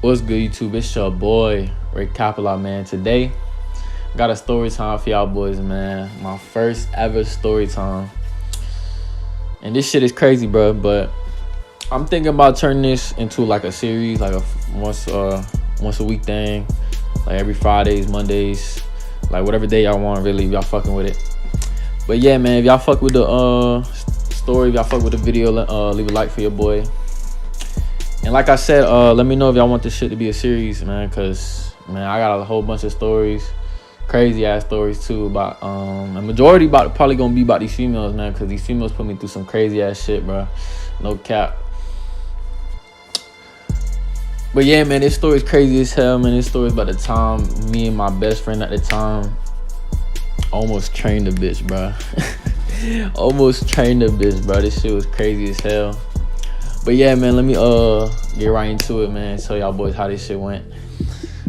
What's good, YouTube? It's your boy, Ray Capella, man. Today, got a story time for y'all boys, man. My first ever story time. And this shit is crazy, bro. But I'm thinking about turning this into like a series, like a once a week thing. Like every Fridays, Mondays, like whatever day y'all want, really, if y'all fucking with it. But yeah, man, if y'all fuck with the story, if y'all fuck with the video, leave a like for your boy. And like I said, let me know if y'all want this shit to be a series, man, because, man, I got a whole bunch of stories, crazy ass stories too, about a majority probably gonna be about these females, man, because these females put me through some crazy ass shit, bro. No cap. But yeah, man, this story is crazy as hell, man. This story is about the time me and my best friend at the time almost trained a bitch, bro. Almost trained a bitch, bro. This shit was crazy as hell. But yeah, man, let me get right into it, man. Tell y'all boys how this shit went.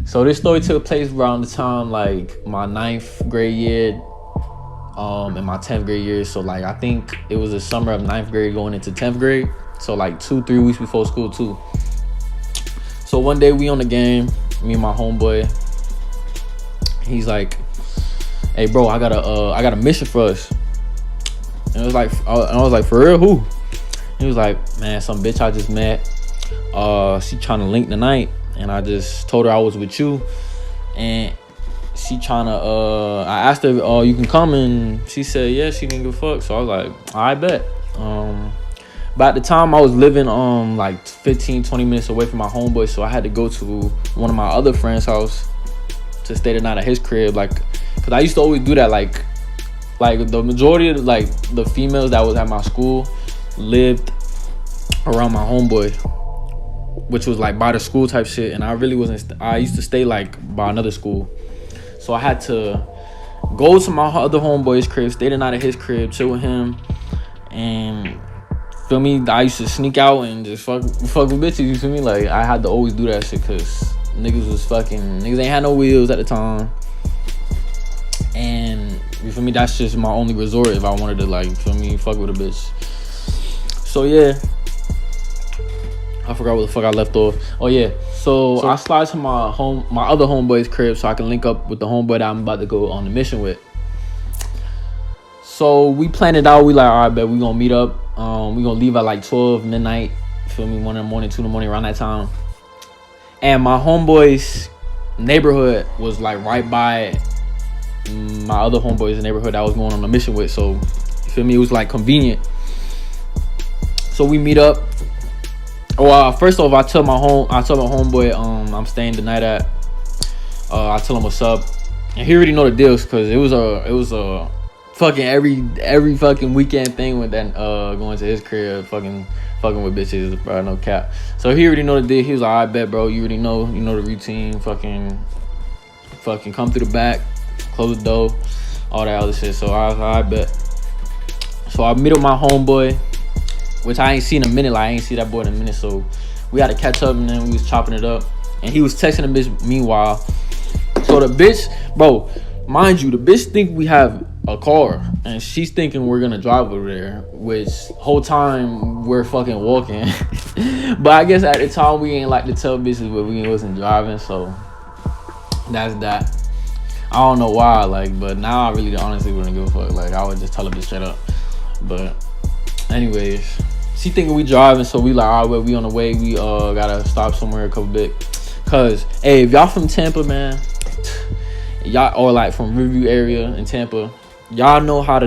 So this story took place around the time like my 9th grade year, and my 10th grade year. So like I think it was the summer of 9th grade going into 10th grade. So like 2-3 weeks before school too. So one day we on the game, me and my homeboy. He's like, "Hey bro, I got a mission for us." And I was like, "For real? Who?" He was like, "Man, some bitch I just met. She trying to link tonight, and I just told her I was with you, and she trying to. I asked her, you can come, and she said, yeah, she didn't give a fuck. So I was like, I bet. But at the time I was living like 15-20 minutes away from my homeboy, so I had to go to one of my other friends' house to stay the night at his crib, like, cause I used to always do that, like the majority of like the females that was at my school lived around my homeboy, which was like by the school type shit, and I really wasn't. I used to stay like by another school, so I had to go to my other homeboy's crib, stay the night at his crib, chill with him, and feel me. I used to sneak out and just fuck with bitches. You feel me? Like I had to always do that shit because niggas ain't had no wheels at the time, and you feel me? That's just my only resort if I wanted to, like, feel me, fuck with a bitch. So yeah, I forgot what the fuck I left off. Oh yeah, so I slide to my other homeboy's crib so I can link up with the homeboy that I'm about to go on the mission with. So we planned it out. We like, all right, bet we gonna meet up. We gonna leave at like 12 midnight. Feel me? 1 in the morning, 2 in the morning, around that time. And my homeboy's neighborhood was like right by my other homeboy's neighborhood that I was going on a mission with. So you feel me? It was like convenient. So we meet up. First off, I tell my homeboy I'm staying the night at. I tell him what's up, and he already know the deals because it was a fucking every fucking weekend thing with that going to his crib, fucking with bitches, bro, no cap. So he already know the deal. He was like, I bet, bro, you already know, the routine, fucking come through the back, close the door, all that other shit. So I bet. So I meet up my homeboy, which I ain't seen in a minute. Like I ain't see that boy in a minute. So we had to catch up, and then we was chopping it up. And he was texting the bitch meanwhile. So the bitch, bro, mind you, the bitch think we have a car, and she's thinking we're gonna drive over there, which whole time we're fucking walking. But I guess at the time we ain't like to tell bitches where we wasn't driving. So that's that. I don't know why, like, but now I really honestly wouldn't give a fuck. Like I would just tell her bitch straight up. But anyways, she thinking we driving, so we like, all right, well, we on the way. We gotta stop somewhere a couple bit. Cause hey, if y'all from Tampa, man, y'all, or like from Riverview area in Tampa, y'all know how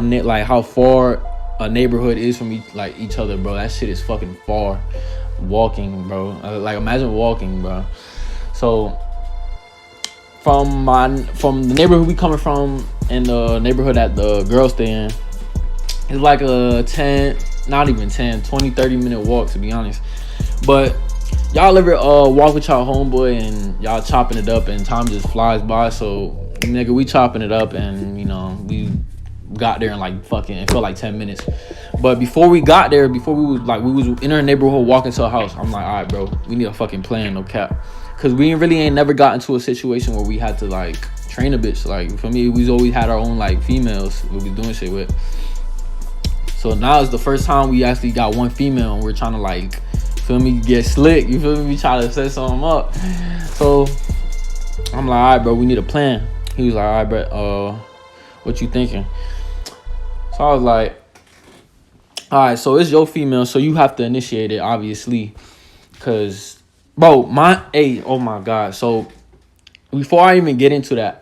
how far a neighborhood is from each other, bro. That shit is fucking far. Walking, bro. Like imagine walking, bro. So from the neighborhood we coming from and the neighborhood that the girls stay in, it's like a 20-30 minute walk, to be honest. But y'all ever walk with y'all homeboy and y'all chopping it up and time just flies by? So nigga, we chopping it up, and we got there in like fucking, it felt like 10 minutes. But before we got there, we was in our neighborhood walking to a house. I'm like, all right, bro, we need a fucking plan, no cap. Cause we really ain't never got into a situation where we had to like train a bitch. Like for me, we always had our own like females we was doing shit with. So now it's the first time we actually got one female, and we're trying to like feel me, get slick. You feel me? We try to set something up. So I'm like, all right, bro, we need a plan. He was like, all right, bro, what you thinking? So I was like, all right, so it's your female, so you have to initiate it, obviously. Cause, bro, oh my God. So before I even get into that,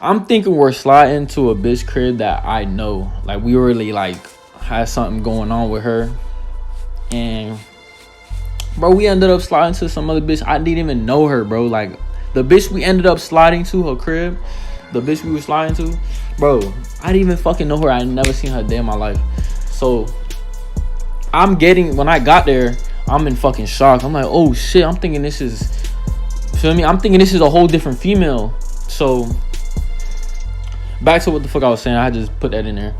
I'm thinking we're sliding to a bitch crib that I know. Like, we really, like, had something going on with her. And, bro, we ended up sliding to some other bitch. I didn't even know her, bro. Like, the bitch we ended up sliding to, her crib, the bitch we were sliding to, bro, I didn't even fucking know her. I never seen her a day in my life. So, when I got there, I'm in fucking shock. I'm like, oh, shit, I'm thinking this is, feel me? I'm thinking this is a whole different female. So, back to what the fuck I was saying. I just put that in there.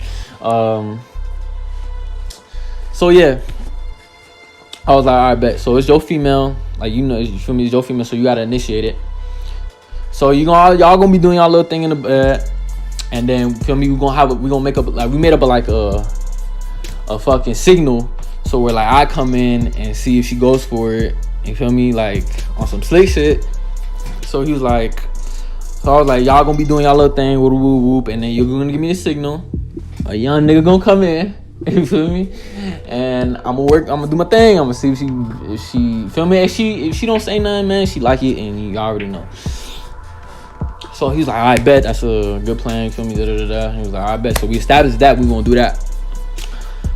So yeah, I was like, all right, bet. So it's your female, like, you know, you feel me? It's your female, so you gotta initiate it. So y'all gonna be doing y'all little thing in the bed, and then feel me? We gonna make up, like, we made up a fucking signal. So we're like, I come in and see if she goes for it. You feel me? Like, on some slick shit. So he was like, so I was like, y'all gonna be doing y'all little thing, whoop, whoop, whoop, and then you're gonna give me the signal. A young nigga gonna come in, you feel me? And I'm gonna do my thing. I'm gonna see if she feel me. If she don't say nothing, man, she like it, and you already know. So he's like, I bet that's a good plan. You feel me? He was like, I bet. So we established that we gonna do that.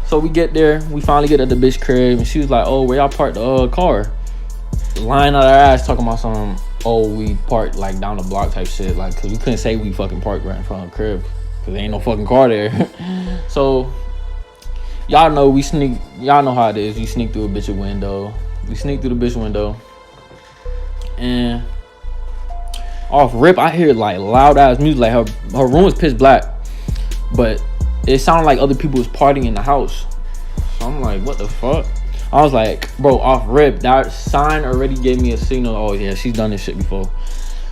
So we get there. We finally get at the bitch crib, and she was like, oh, where y'all parked the car? Lying out her ass talking about some, oh, we parked like down the block type shit. Like, cause we couldn't say we fucking parked right in front of the crib, cause there ain't no fucking car there. So y'all know we sneak. Y'all know how it is. You sneak through a bitch window. We sneak through the bitch window, and off rip, I hear like loud ass music. Like her room was pitch black, but it sounded like other people was partying in the house. So I'm like, what the fuck? I was like, bro, off rip, that sign already gave me a signal. Oh yeah, she's done this shit before.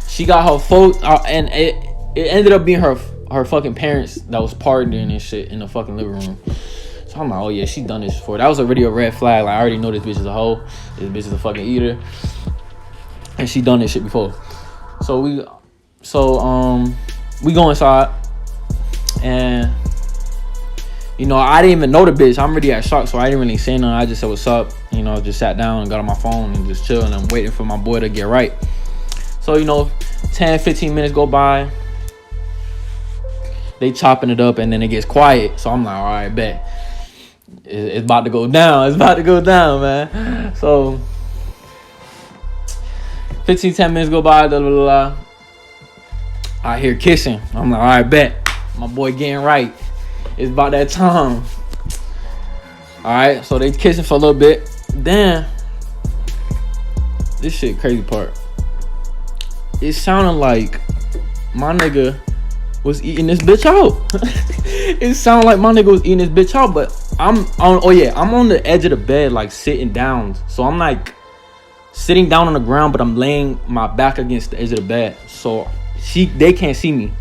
She got her phone, and it ended up being her fucking parents that was partying and shit in the fucking living room. So I'm like, oh yeah, she done this before. That was already a red flag. Like, I already know this bitch is a hoe. This bitch is a fucking eater, and she done this shit before. So we go inside, and you know, I didn't even know the bitch. I'm already at shock, so I didn't really say nothing. I just said, what's up? You know, just sat down and got on my phone and just chilling. I'm waiting for my boy to get right. So, you know, 10, 15 minutes go by. They chopping it up, and then it gets quiet. So I'm like, all right, bet. It's about to go down. It's about to go down, man. So 15, 10 minutes go by. Blah, blah, blah. I hear kissing. I'm like, all right, bet. My boy getting right. It's about that time. Alright, so they kissing for a little bit. Then, this shit crazy part. It sounded like my nigga was eating this bitch out. It sounded like my nigga was eating this bitch out, but I'm on the edge of the bed, like sitting down. So I'm like sitting down on the ground, but I'm laying my back against the edge of the bed. So they can't see me.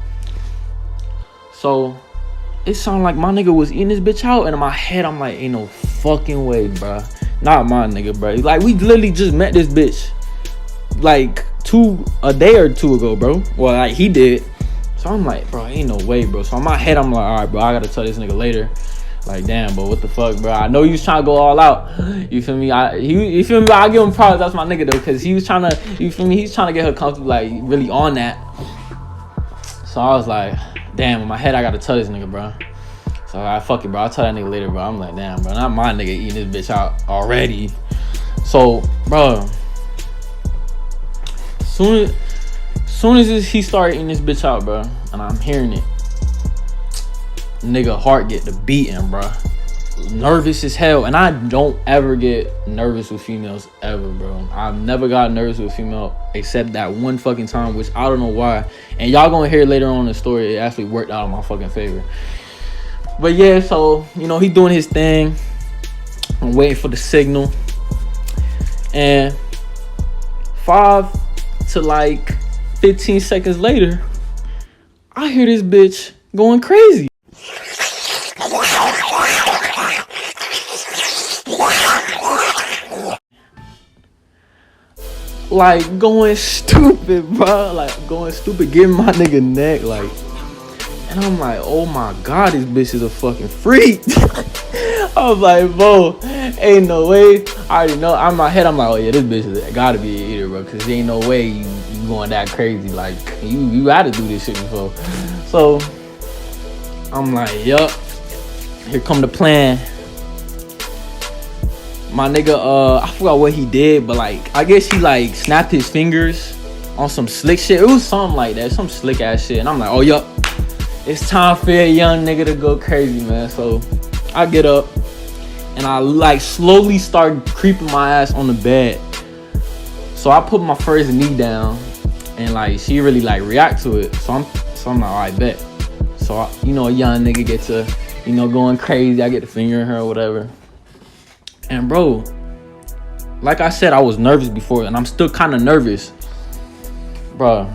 So it sounded like my nigga was eating this bitch out, and in my head, I'm like, ain't no fucking way, bro. Not my nigga, bro. Like, we literally just met this bitch, like, a day or two ago, bro. Well, like, he did. So I'm like, bro, ain't no way, bro. So in my head, I'm like, all right, bro, I gotta tell this nigga later. Like, damn, bro, what the fuck, bro? I know you was trying to go all out. You feel me? You feel me? I give him props. That's my nigga, though, because he was trying to, you feel me? He's trying to get her comfortable, like, really on that. So I was like, damn, in my head, I gotta tell this nigga, bro. So I fuck it, bro. I'll tell that nigga later, bro. I'm like, damn, bro. Not my nigga eating this bitch out already. So, bro, soon as he started eating this bitch out, bro, and I'm hearing it, nigga heart get to beating, bro. Nervous as hell. And I don't ever get nervous with females ever, bro. I've never got nervous with a female except that one fucking time, which I don't know why. And y'all gonna hear later on in the story, it actually worked out in my fucking favor. But yeah, so, you know, he doing his thing. I'm waiting for the signal. And 5 to like 15 seconds later, I hear this bitch going crazy. like going stupid, bro. Like going stupid, getting my nigga neck, like. And I'm like, oh my god, this bitch is a fucking freak. I was like, bro, ain't no way. I already know. In my head, I'm like, oh yeah, this bitch gotta be an eater, bro. Cause there ain't no way you going that crazy. Like, you gotta do this shit before. So, I'm like, yup. Here come the plan. My nigga, I forgot what he did, but like, I guess he like snapped his fingers on some slick shit. It was something like that, some slick ass shit. And I'm like, oh yup. It's time for a young nigga to go crazy, man. So I get up and I like slowly start creeping my ass on the bed. So I put my first knee down and like she really like react to it. So I'm like, alright, bet. So a young nigga get to, going crazy. I get the finger in her or whatever. And bro, like I said, I was nervous before and I'm still kind of nervous, bro.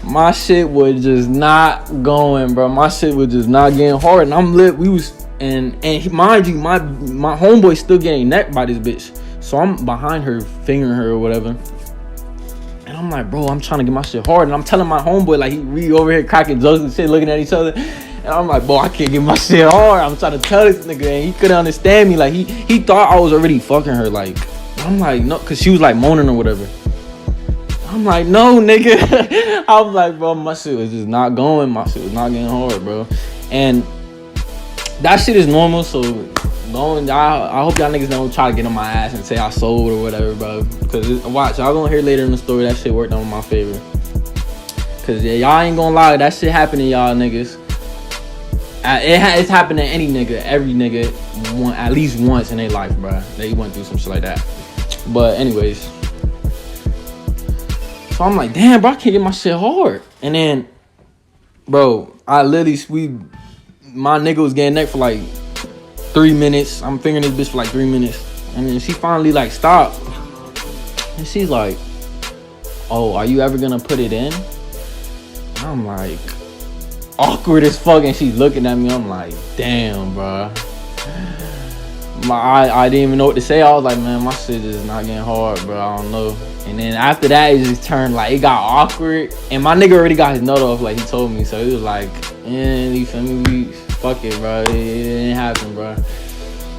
My shit was just not going, bro. My shit was just not getting hard. And I'm lit. We was and mind you, my homeboy still getting necked by this bitch. So I'm behind her, fingering her or whatever. And I'm like, bro, I'm trying to get my shit hard. And I'm telling my homeboy, like, we over here cracking jokes and shit, looking at each other. And I'm like, bro, I can't get my shit hard. I'm trying to tell this nigga, and he couldn't understand me. Like, he thought I was already fucking her. Like, I'm like, no, because she was like moaning or whatever. I'm like, no, nigga. I was like, bro, my shit was just not going. My shit was not getting hard, bro. And that shit is normal. So I hope y'all niggas don't try to get on my ass and say I sold or whatever, bro. Because watch, y'all gonna hear later in the story that shit worked out in my favor. Because yeah, y'all ain't gonna lie, that shit happened to y'all niggas. It's happened to any nigga, every nigga, at least once in their life, bro. They went through some shit like that. But anyways. So I'm like, damn, bro, I can't get my shit hard. And then, bro, my nigga was getting neck for like 3 minutes. I'm fingering this bitch for like 3 minutes. And then she finally like stopped. And she's like, oh, are you ever gonna put it in? And I'm like, awkward as fuck. And she's looking at me. I'm like, damn, bro. I didn't even know what to say. I was like, man, my shit is not getting hard, bro. I don't know. And then after that, it just turned like, it got awkward. And my nigga already got his nut off, like he told me. So it was like, you feel me? Fuck it, bro. It didn't happen, bro.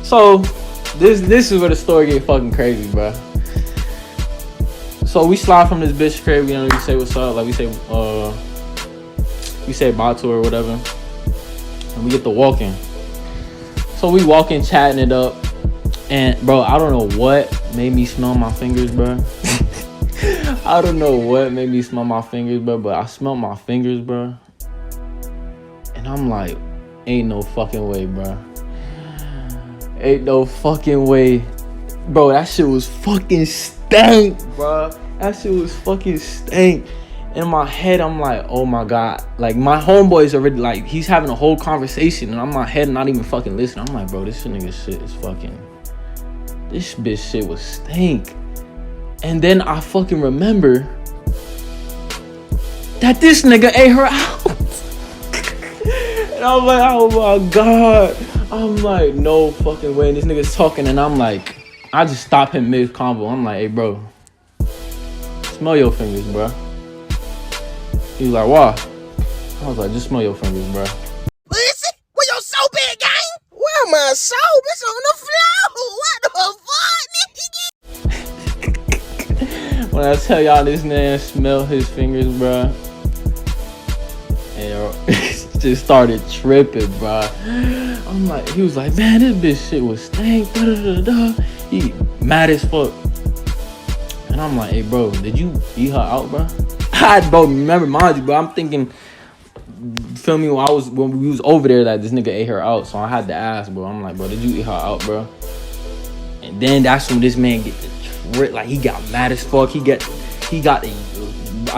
So this is where the story get fucking crazy, bro. So we slide from this bitch crib. We say what's up. Like we say bye to her or whatever. And we get to walking. So we walking, chatting it up. And bro, I don't know what made me smell my fingers, bro. I don't know what made me smell my fingers, bro. But I smelled my fingers, bro. And I'm like, ain't no fucking way, bro. Ain't no fucking way. Bro, that shit was fucking stank, bro. That shit was fucking stank. In my head, I'm like, oh my god. Like, my homeboy's already, like, he's having a whole conversation. And I'm in my head not even fucking listening. I'm like, bro, this nigga shit is fucking... This bitch shit was stank. And then I fucking remember that this nigga ate her out. And I'm like, oh my god. I'm like, no fucking way. And this nigga's talking and I'm like, I just stop him mid-convo. I'm like, hey, bro, smell your fingers, bro. He was like, why? I was like, just smell your fingers, bro. Pussy? Where your soap at, gang? Where my soap? It's on the floor. What the fuck? When I tell y'all this man smelled his fingers, bro, and just started tripping, bro. I'm like, he was like, man, this bitch shit was stank. Da, da, da, da. He mad as fuck. And I'm like, hey, bro, did you eat her out, bro? Bro, remember, mind you, bro, I'm thinking, feel me, when we was over there, that this nigga ate her out. So I had to ask, bro. I'm like, bro, did you eat her out, bro? And then that's when this man get like, he got mad as fuck. I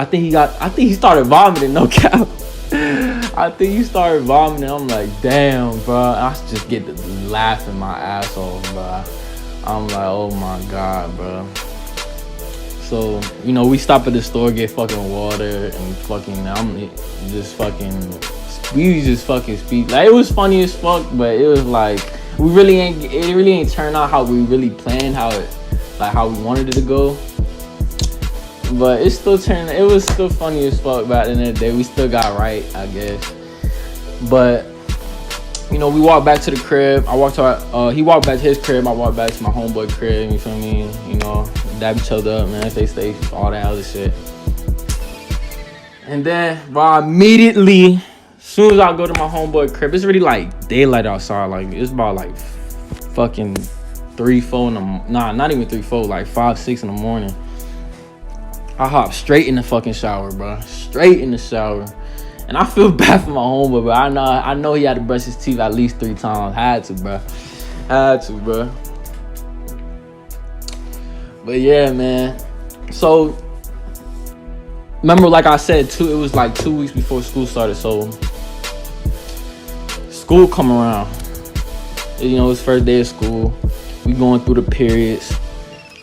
think he started vomiting, no cap. I think he started vomiting. I'm like, damn, bro. I just get to laughing my ass off, bro. I'm like, oh my god, bro. So, we stop at the store, get fucking water, and fucking, we just fucking speak. Like, it was funny as fuck, but it was like, it really ain't turned out how we really planned, how like how we wanted it to go. But it was still funny as fuck back in the day. We still got right, I guess. But you know, we walked back to the crib. He walked back to his crib. I walked back to my homeboy crib. You feel me? You know, dab each other up, man. Stay safe, all that other shit. And then, bro, immediately, as soon as I go to my homeboy crib, it's really like daylight outside. Like it's about like fucking 3, 4 in the not even 3, 4, like 5, 6 in the morning. I hop straight in the fucking shower, bro. Straight in the shower. And I feel bad for my homeboy, but I know he had to brush his teeth at least 3 times. Had to, bro. But yeah, man. So, remember, like I said, it was like 2 weeks before school started. So, school come around. You know, it's first day of school. We going through the periods.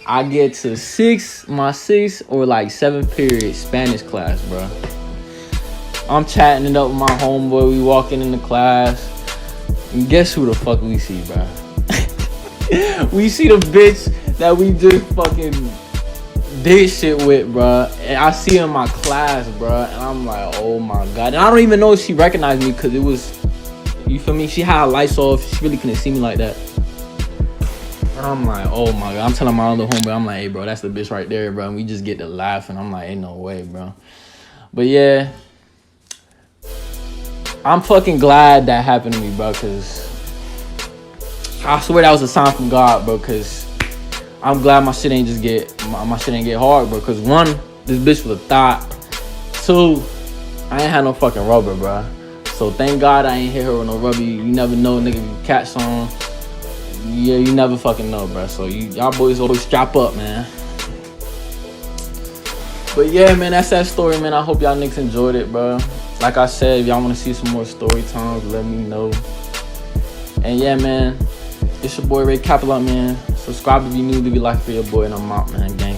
I get to my 6th or like 7th period Spanish class, bro. I'm chatting it up with my homeboy. We walking in the class. And guess who the fuck we see, bro? We see the bitch that we just fucking did shit with, bro. And I see her in my class, bro. And I'm like, oh my God. And I don't even know if she recognized me because it was, you feel me? She had her lights off. She really couldn't see me like that. And I'm like, oh my God. I'm telling my other homeboy, I'm like, hey, bro, that's the bitch right there, bro. And we just get to laughing. I'm like, ain't no way, bro. But yeah. I'm fucking glad that happened to me, bro, because I swear that was a sign from God, bro, because I'm glad my shit ain't get hard, bro, because 1, this bitch was a thought. 2, I ain't had no fucking rubber, bro. So thank God I ain't hit her with no rubber. You never know, nigga, you catch some. Yeah, you never fucking know, bro. So y'all boys always strap up, man. But yeah, man, that's that story, man. I hope y'all niggas enjoyed it, bro. Like I said, if y'all want to see some more story times, let me know. And yeah, man, it's your boy Ray Capilla, man. Subscribe if you new, leave your life for your boy, and I'm out, man. Gang.